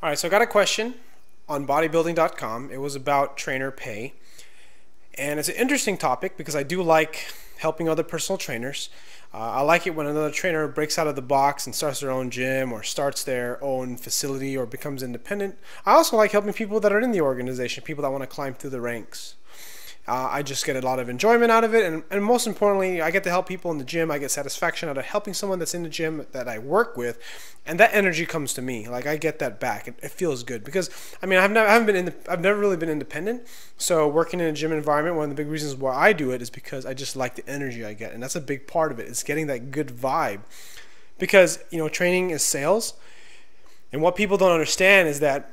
All right, so I got a question on bodybuilding.com. It was about trainer pay. And it's an interesting topic because I do like helping other personal trainers. I like it when another trainer breaks out of the box and starts their own gym or starts their own facility or becomes independent. I also like helping people that are in the organization, people that want to climb through the ranks. I just get a lot of enjoyment out of it, and most importantly, I get to help people in the gym. I get satisfaction out of helping someone that's in the gym that I work with, and that energy comes to me. Like, I get that back. It feels good because I mean I've never really been independent. So working in a gym environment, one of the big reasons why I do it is because I just like the energy I get, and that's a big part of it. It's getting that good vibe, because training is sales, and what people don't understand is that.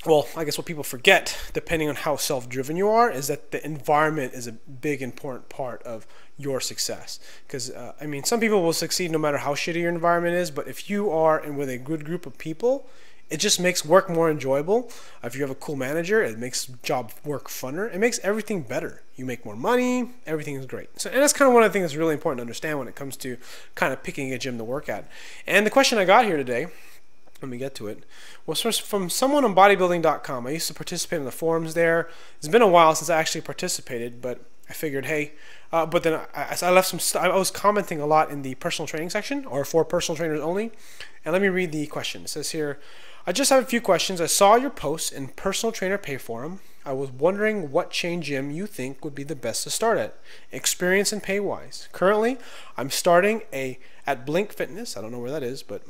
Well, I guess what people forget, depending on how self-driven you are, is that the environment is a big, important part of your success. Because, I mean, some people will succeed no matter how shitty your environment is, but if you are in with a good group of people, it just makes work more enjoyable. If you have a cool manager, it makes job work funner. It makes everything better. You make more money. Everything is great. So, and that's kind of one of the things that's really important to understand when it comes to kind of picking a gym to work at. And the question I got here today, let me get to it, was from someone on bodybuilding.com. I used to participate in the forums there. It's been a while since I actually participated, but I figured, hey, but then I left some. I was commenting a lot in the personal training section, or for personal trainers only. And let me read the question. It says here, I just have a few questions. I saw your post in Personal Trainer Pay Forum. I was wondering what chain gym you think would be the best to start at, experience and pay wise. Currently, I'm starting at Blink Fitness. I don't know where that is, but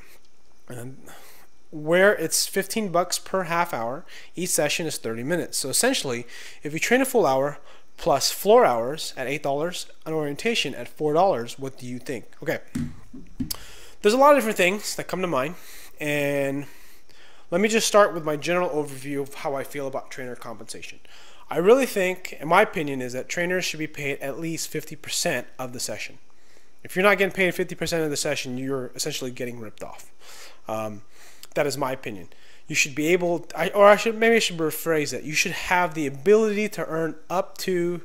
where it's $15 per half hour. Each session is 30 minutes. So essentially, if you train a full hour plus floor hours at $8 and orientation at $4, what do you think? Okay, there's a lot of different things that come to mind, and let me just start with my general overview of how I feel about trainer compensation. I really think, in my opinion, is that trainers should be paid at least 50% of the session. If you're not getting paid 50% of the session, you're essentially getting ripped off. That is my opinion. You should be able, maybe I should rephrase it. You should have the ability to earn up to,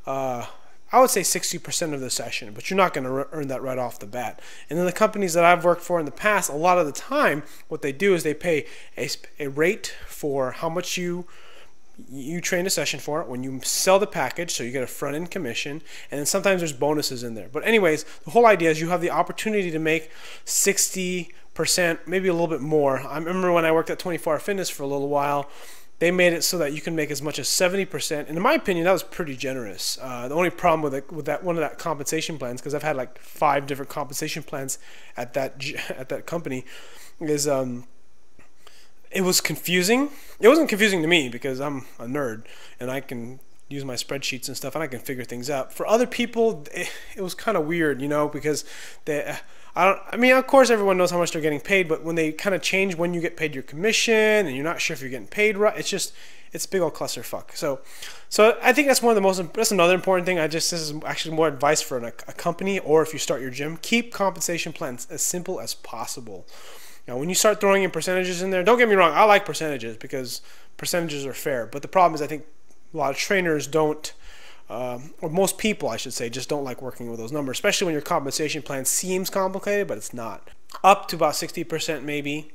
I would say 60% of the session, but you're not going to earn that right off the bat. And then the companies that I've worked for in the past, a lot of the time, what they do is they pay a rate for how much you train a session for it when you sell the package, so you get a front-end commission, and then sometimes there's bonuses in there. But anyways, the whole idea is you have the opportunity to make 60%, maybe a little bit more. I remember when I worked at 24 Hour Fitness for a little while, they made it so that you can make as much as 70%, and in my opinion, that was pretty generous. The only problem with that one of that compensation plans, because I've had like 5 different compensation plans at that company, is it was confusing. It wasn't confusing to me because I'm a nerd and I can use my spreadsheets and stuff and I can figure things out. For other people, it was kind of weird, because I mean, of course, everyone knows how much they're getting paid, but when they kind of change when you get paid your commission and you're not sure if you're getting paid right, it's a big old clusterfuck. So I think that's that's another important thing. This is actually more advice for a company, or if you start your gym, keep compensation plans as simple as possible. Now, when you start throwing in percentages in there, don't get me wrong, I like percentages because percentages are fair. But the problem is I think a lot of trainers don't, or most people, I should say, just don't like working with those numbers, especially when your compensation plan seems complicated, but it's not. Up to about 60% maybe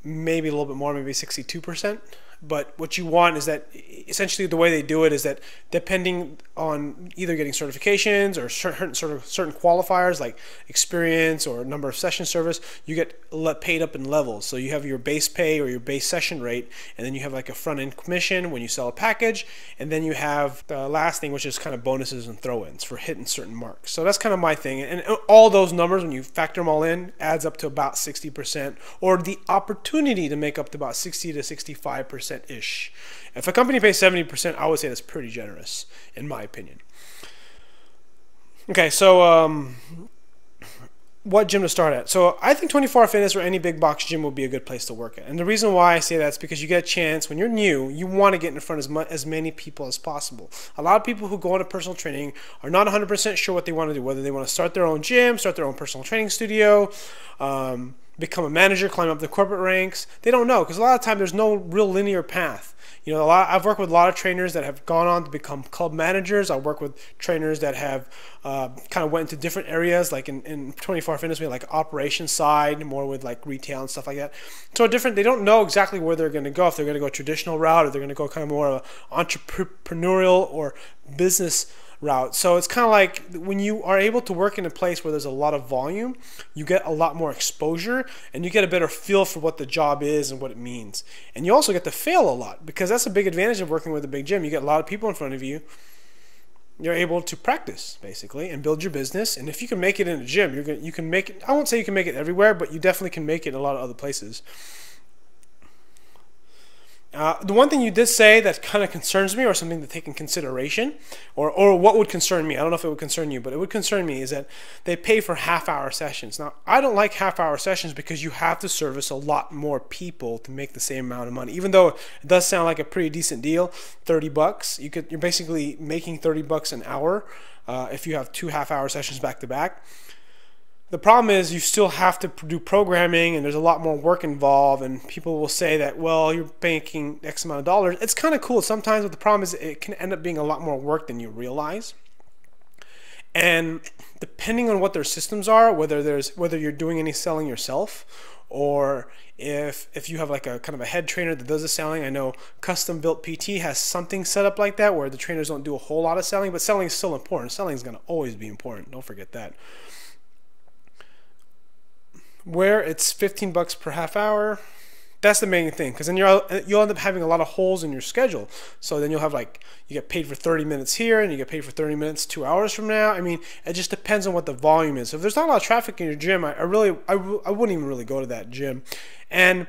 a little bit more, maybe 62%. But what you want is that essentially the way they do it is that depending on either getting certifications or certain qualifiers like experience or number of session service, you get paid up in levels. So you have your base pay or your base session rate, and then you have like a front end commission when you sell a package, and then you have the last thing, which is kind of bonuses and throw-ins for hitting certain marks. So that's kind of my thing, and all those numbers, when you factor them all in, adds up to about 60%, or the opportunity to make up to about 60 to 65% ish. If a company pays 70%, I would say that's pretty generous, in my opinion. Okay, so what gym to start at? So I think 24 Hour Fitness or any big box gym would be a good place to work at. And the reason why I say that is because you get a chance, when you're new, you want to get in front of as many people as possible. A lot of people who go into personal training are not 100% sure what they want to do, whether they want to start their own gym, start their own personal training studio, become a manager, climb up the corporate ranks. They don't know because a lot of time there's no real linear path. You know, I've worked with a lot of trainers that have gone on to become club managers. I work with trainers that have kind of went into different areas, like in 24 Fitness, we have like operations side, more with like retail and stuff like that. So different. They don't know exactly where they're going to go. If they're going to go a traditional route, or they're going to go kind of more of an entrepreneurial or business route. So it's kind of like when you are able to work in a place where there's a lot of volume, you get a lot more exposure and you get a better feel for what the job is and what it means. And you also get to fail a lot, because that's a big advantage of working with a big gym. You get a lot of people in front of you. You're able to practice basically and build your business. And if you can make it in a gym, you can make it. I won't say you can make it everywhere, but you definitely can make it in a lot of other places. The one thing you did say that kind of concerns me, or something to take in consideration, or what would concern me, I don't know if it would concern you, but it would concern me, is that they pay for half-hour sessions. Now, I don't like half-hour sessions because you have to service a lot more people to make the same amount of money. Even though it does sound like a pretty decent deal, $30, you're basically making $30 an hour if you have 2 half-hour sessions back to back. The problem is you still have to do programming, and there's a lot more work involved, and people will say that, well, you're making X amount of dollars. It's kind of cool sometimes, but the problem is it can end up being a lot more work than you realize. And depending on what their systems are, whether you're doing any selling yourself, or if you have like a kind of a head trainer that does the selling. I know Custom Built PT has something set up like that where the trainers don't do a whole lot of selling, but selling is still important. Selling is going to always be important. Don't forget that. Where it's $15 per half hour, that's the main thing, because then you'll end up having a lot of holes in your schedule. So then you'll have like, you get paid for 30 minutes here, and you get paid for 30 minutes 2 hours from now. I mean, it just depends on what the volume is. So if there's not a lot of traffic in your gym, I wouldn't even really go to that gym. And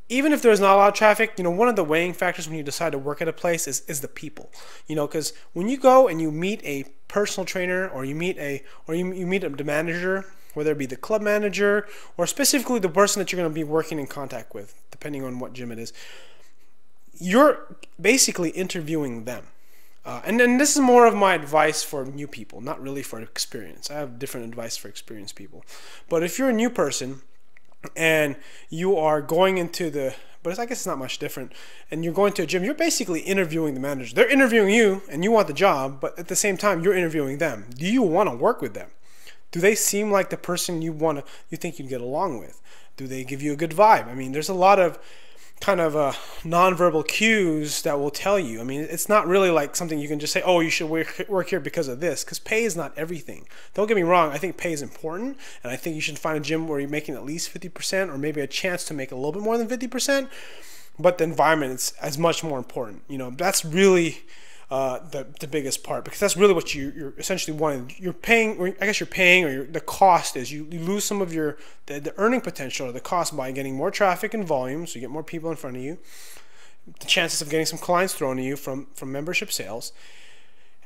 even if there's not a lot of traffic, you know, one of the weighing factors when you decide to work at a place is the people. You know, because when you go and you meet a personal trainer, or you meet the manager, whether it be the club manager or specifically the person that you're going to be working in contact with, depending on what gym it is, you're basically interviewing them. And then this is more of my advice for new people, not really for experience. I have different advice for experienced people. But if you're a new person and you are going into but I guess it's not much different, and you're going to a gym, you're basically interviewing the manager. They're interviewing you and you want the job, but at the same time, you're interviewing them. Do you want to work with them? Do they seem like the person you think you'd get along with? Do they give you a good vibe? I mean, there's a lot of kind of nonverbal cues that will tell you. I mean, it's not really like something you can just say, oh, you should work here because of this, because pay is not everything. Don't get me wrong, I think pay is important, and I think you should find a gym where you're making at least 50%, or maybe a chance to make a little bit more than 50%, but the environment is much more important. You know, that's really the biggest part, because that's really what you're essentially wanting. You're paying, or I guess you're paying, or the cost is you lose some of the earning potential, or the cost, by getting more traffic and volume, so you get more people in front of you, the chances of getting some clients thrown at you from membership sales,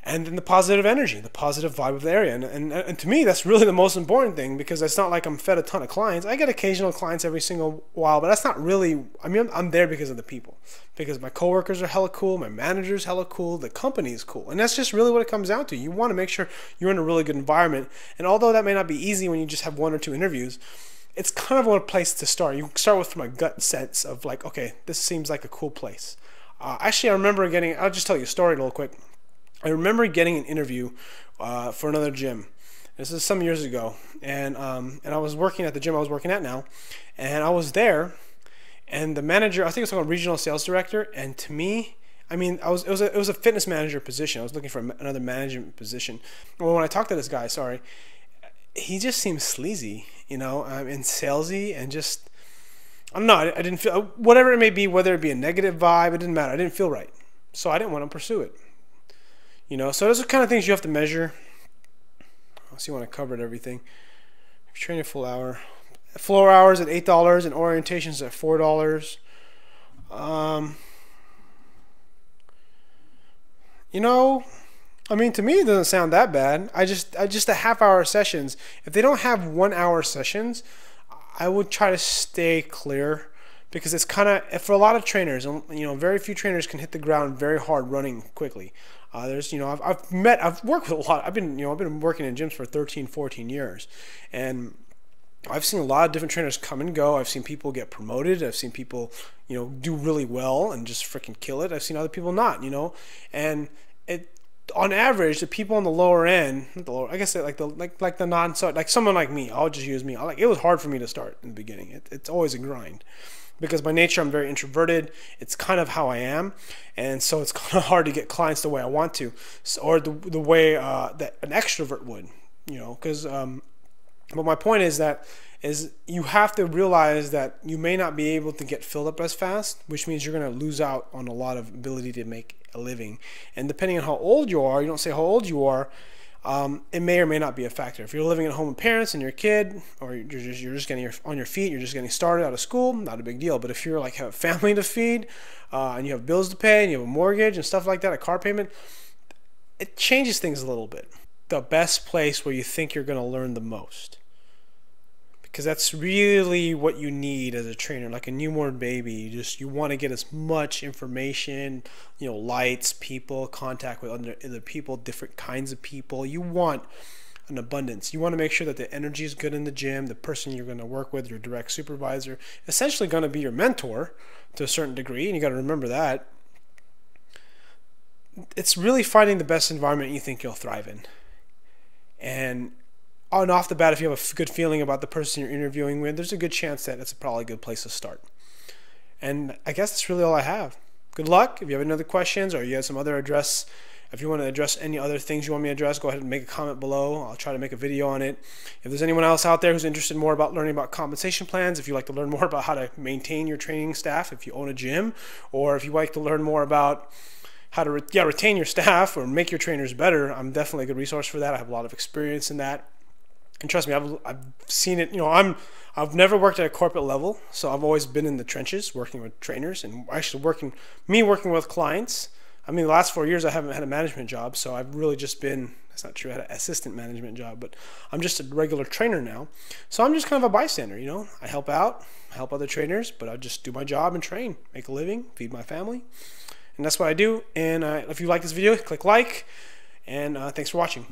and then the positive energy, the positive vibe of the area. And to me, that's really the most important thing, because it's not like I'm fed a ton of clients. I get occasional clients every single while, but that's not really, I mean, I'm there because of the people, because my coworkers are hella cool, my manager's hella cool, the company is cool. And that's just really what it comes down to. You want to make sure you're in a really good environment. And although that may not be easy when you just have 1 or 2 interviews, it's kind of a place to start. You start with from a gut sense of like, okay, this seems like a cool place. Actually, I remember I'll just tell you a story real quick. I remember getting an interview for another gym. This is some years ago, and I was working at the gym I was working at now, and I was there, and the manager, I think it was like a regional sales director, and to me, I mean, it was a fitness manager position. I was looking for another management position. Well, when I talked to this guy, he just seemed sleazy, you know, and salesy, and just, I don't know, I didn't feel, whatever it may be, whether it be a negative vibe, it didn't matter. I didn't feel right, so I didn't want to pursue it. You know, so those are the kind of things you have to measure. So you want to cover everything. If you're training full hour, floor hours at $8 and orientations at $4. You know, I mean, to me, it doesn't sound that bad. I just the half-hour sessions. If they don't have 1 hour sessions, I would try to stay clear, because it's kind of, for a lot of trainers, you know, very few trainers can hit the ground very hard running quickly. There's, you know, I've worked with a lot. I've been working in gyms for 13, 14 years, and I've seen a lot of different trainers come and go. I've seen people get promoted. I've seen people, do really well and just freaking kill it. I've seen other people not, and it, on average, the people on the lower end, not the lower, I guess like the non-start, like someone like me, I'll just use me. It was hard for me to start in the beginning. It's always a grind because by nature I'm very introverted. It's kind of how I am, and so it's kind of hard to get clients the way I want to, or the way that an extrovert would, because. But my point is you have to realize that you may not be able to get filled up as fast, which means you're going to lose out on a lot of ability to make a living. And depending on how old you are, you don't say how old you are, it may or may not be a factor. If you're living at home with parents and you're a kid, or you're just getting on your feet, you're just getting started out of school, not a big deal. But if you're like have a family to feed, and you have bills to pay, and you have a mortgage and stuff like that, a car payment, it changes things a little bit. The best place where you think you're going to learn the most, because that's really what you need as a trainer. Like a newborn baby, you want to get as much information, lights, people, contact with other people, different kinds of people. You want an abundance. You want to make sure that the energy is good in the gym. The person you're going to work with, your direct supervisor, essentially going to be your mentor to a certain degree, and you got to remember that. It's really finding the best environment you think you'll thrive in. And off the bat, if you have a good feeling about the person you're interviewing with, there's a good chance that it's probably a good place to start. And I guess that's really all I have. Good luck. If you have any other questions, or you have some other if you want to address any other things you want me to address, go ahead and make a comment below. I'll try to make a video on it. If there's anyone else out there who's interested more about learning about compensation plans, if you'd like to learn more about how to maintain your training staff, if you own a gym, or if you'd like to learn more about how to retain your staff or make your trainers better, I'm definitely a good resource for that. I have a lot of experience in that. And trust me, I've seen it. I've never worked at a corporate level, so I've always been in the trenches working with trainers and actually working with clients. I mean, the last 4 years I haven't had a management job, so I've really just been, that's not true, I had an assistant management job, but I'm just a regular trainer now. So I'm just kind of a bystander, I help out, help other trainers, but I just do my job and train, make a living, feed my family. And that's what I do. And if you like this video, click like, and thanks for watching.